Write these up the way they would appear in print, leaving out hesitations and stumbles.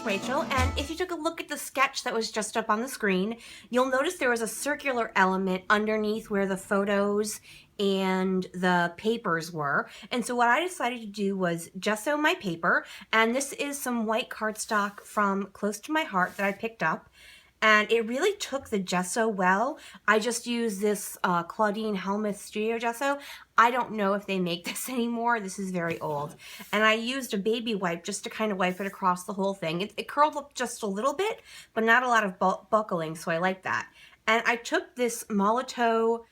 is Rachel, and if you took a look at the sketch that was just up on the screen, you'll notice there was a circular element underneath where the photos and the papers were. And so what I decided to do was gesso my paper, and this is some white cardstock from Close to My Heart that I picked up. And it really took the gesso well. I just used this Claudine Helmuth Studio Gesso. I don't know if they make this anymore. This is very old. And I used a baby wipe just to kind of wipe it across the whole thing. It curled up just a little bit, but not a lot of buckling, so I like that. And I took this Molotow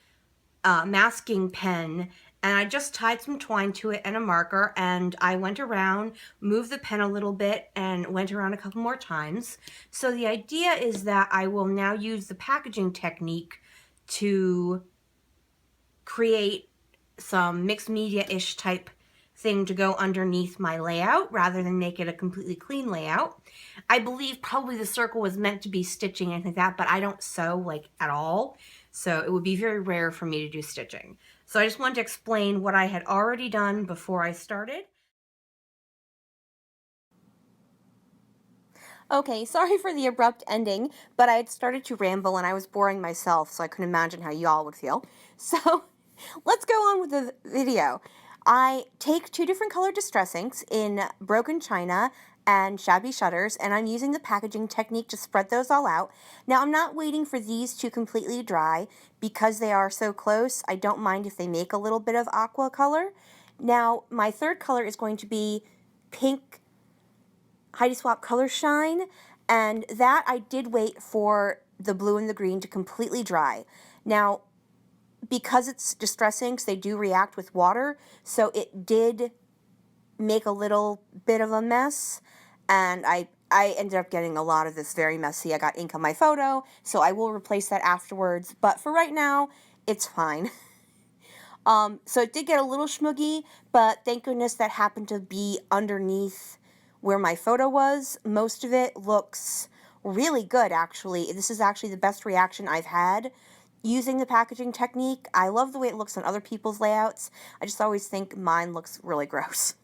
masking pen, and I just tied some twine to it and a marker, and I went around, moved the pen a little bit, and went around a couple more times. So the idea is that I will now use the packaging technique to create some mixed media-ish type thing to go underneath my layout rather than make it a completely clean layout. I believe probably the circle was meant to be stitching and anything like that, but I don't sew like at all. So it would be very rare for me to do stitching. So I just wanted to explain what I had already done before I started. Okay, sorry for the abrupt ending, but I had started to ramble and I was boring myself, so I couldn't imagine how y'all would feel. So let's go on with the video. I take two different colored distress inks in Broken China and Shabby Shutters, and I'm using the packaging technique to spread those all out. Now, I'm not waiting for these to completely dry because they are so close. I don't mind if they make a little bit of aqua color. Now, my third color is going to be Pink Heidi Swap Color Shine, and that I did wait for the blue and the green to completely dry. Now, because it's distress inks, they do react with water, so it did make a little bit of a mess, and I ended up getting a lot of this very messy. I got ink on my photo, so I will replace that afterwards, but for right now, it's fine. So it did get a little schmuggy, but thank goodness that happened to be underneath where my photo was. Most of it looks really good, actually. This is actually the best reaction I've had using the packaging technique. I love the way it looks on other people's layouts. I just always think mine looks really gross.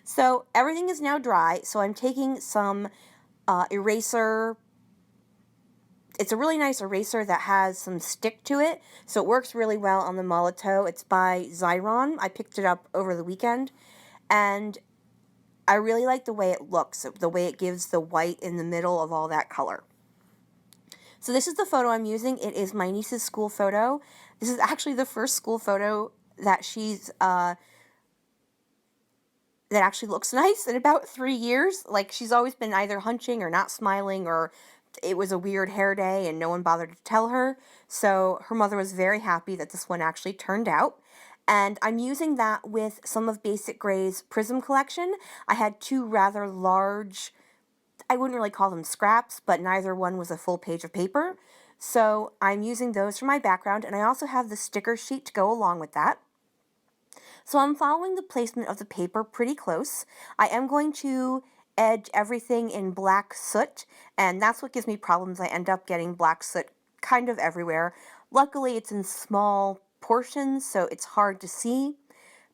So everything is now dry, so I'm taking some eraser. It's a really nice eraser that has some stick to it, so it works really well on the Molotow. It's by Xyron. I picked it up over the weekend, and I really like the way it looks, the way it gives the white in the middle of all that color. So this is the photo I'm using. It is my niece's school photo. This is actually the first school photo that she's, that actually looks nice in about 3 years. Like, she's always been either hunching or not smiling, or it was a weird hair day and no one bothered to tell her. So her mother was very happy that this one actually turned out. And I'm using that with some of Basic Gray's Prism collection. I had two rather large, I wouldn't really call them scraps, but neither one was a full page of paper. So I'm using those for my background, and I also have the sticker sheet to go along with that. So I'm following the placement of the paper pretty close. I am going to edge everything in black soot, and that's what gives me problems. I end up getting black soot kind of everywhere. Luckily, it's in small portions, so it's hard to see,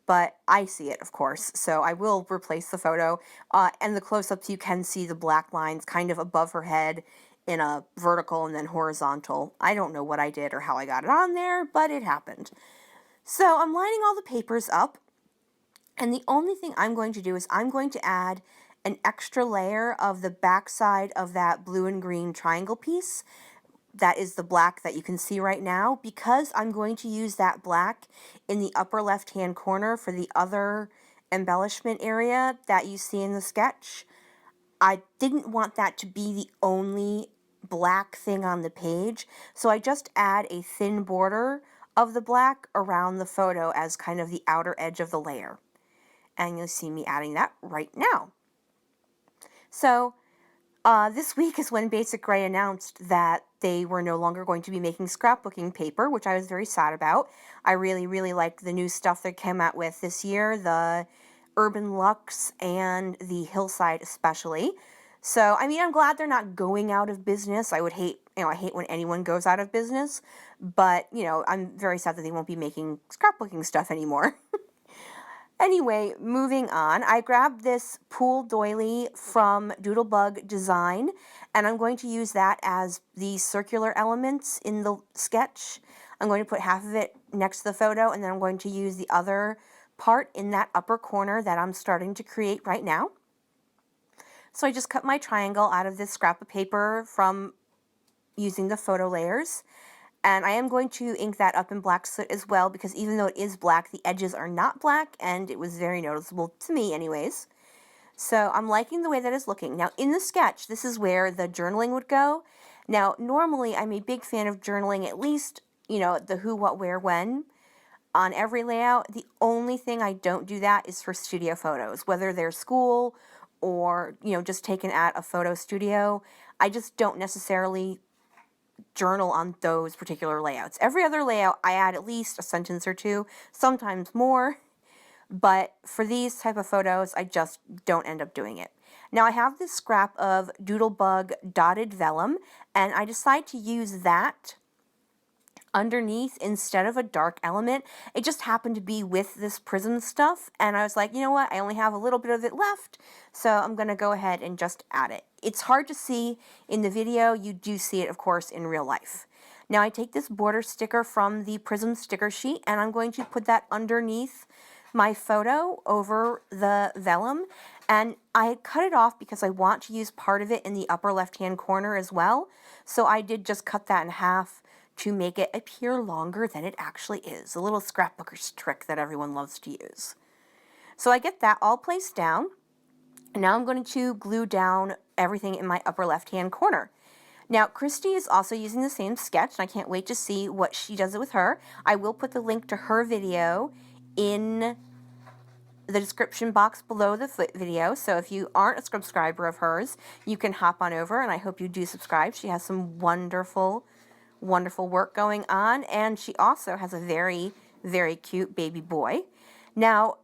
but I see it, of course, so I will replace the photo. And the close-ups, you can see the black lines kind of above her head in a vertical and then horizontal. I don't know what I did or how I got it on there, but it happened. So I'm lining all the papers up, and the only thing I'm going to do is I'm going to add an extra layer of the backside of that blue and green triangle piece. That is the black that you can see right now, because I'm going to use that black in the upper left-hand corner for the other embellishment area that you see in the sketch. I didn't want that to be the only black thing on the page, so I just add a thin border of the black around the photo as kind of the outer edge of the layer. And you'll see me adding that right now. So this week is when Basic Gray announced that they were no longer going to be making scrapbooking paper, which I was very sad about. I really, really liked the new stuff they came out with this year, the Urban Luxe and the Hillside especially. So, I mean, I'm glad they're not going out of business. I would hate, I hate when anyone goes out of business, but, I'm very sad that they won't be making scrapbooking stuff anymore. Anyway, moving on, I grabbed this pool doily from Doodlebug Design, and I'm going to use that as the circular elements in the sketch. I'm going to put half of it next to the photo, and then I'm going to use the other part in that upper corner that I'm starting to create right now. So I just cut my triangle out of this scrap of paper from using the photo layers. And I am going to ink that up in black soot as well, because even though it is black, the edges are not black, and it was very noticeable to me anyways. So I'm liking the way that it's looking. Now in the sketch, this is where the journaling would go. Now normally I'm a big fan of journaling at least, the who, what, where, when on every layout. The only thing I don't do that is for studio photos, whether they're school or, just taken at a photo studio. I just don't necessarily journal on those particular layouts. Every other layout, I add at least a sentence or two, sometimes more, but for these type of photos, I just don't end up doing it. Now I have this scrap of Doodlebug dotted vellum, and I decide to use that underneath instead of a dark element. It just happened to be with this prism stuff, and I was like, you know what, I only have a little bit of it left, so I'm going to go ahead and just add it. It's hard to see in the video. You do see it, of course, in real life. Now I take this border sticker from the prism sticker sheet, and I'm going to put that underneath my photo over the vellum, and I cut it off because I want to use part of it in the upper left hand corner as well, so I did just cut that in half to make it appear longer than it actually is. A little scrapbooker's trick that everyone loves to use. So I get that all placed down, and now I'm going to glue down everything in my upper left-hand corner. Now, Christy is also using the same sketch, and I can't wait to see what she does it with her. I will put the link to her video in the description box below the video, so if you aren't a subscriber of hers, you can hop on over, and I hope you do subscribe. She has some wonderful work going on, and she also has a very, very cute baby boy. Now,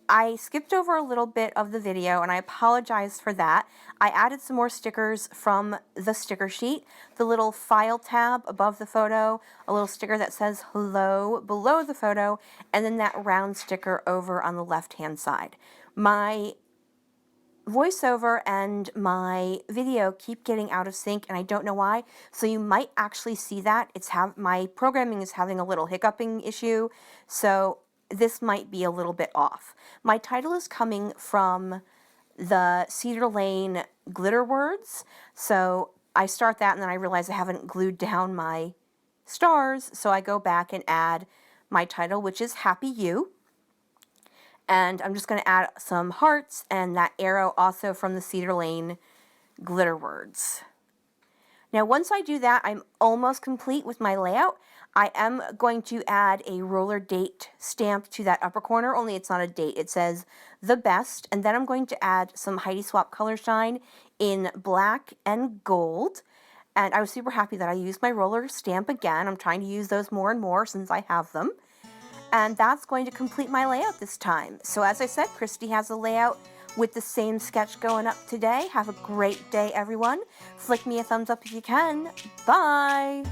I skipped over a little bit of the video, and I apologize for that. I added some more stickers from the sticker sheet, the little file tab above the photo, a little sticker that says hello below the photo, and then that round sticker over on the left-hand side. My voiceover and my video keep getting out of sync, and I don't know why, so you might actually see that. My programming is having a little hiccuping issue, so this might be a little bit off. My title is coming from the Cedar Lane glitter words, so I start that and then I realize I haven't glued down my stars, so I go back and add my title, which is Happy You. And I'm just going to add some hearts and that arrow also from the Cedar Lane glitter words. Now once I do that, I'm almost complete with my layout. I am going to add a roller date stamp to that upper corner, only it's not a date. It says the best, and then I'm going to add some Heidi Swap Color Shine in black and gold. And I was super happy that I used my roller stamp again. I'm trying to use those more and more since I have them. And that's going to complete my layout this time. So as I said, Christy has a layout with the same sketch going up today. Have a great day, everyone. Flick me a thumbs up if you can. Bye!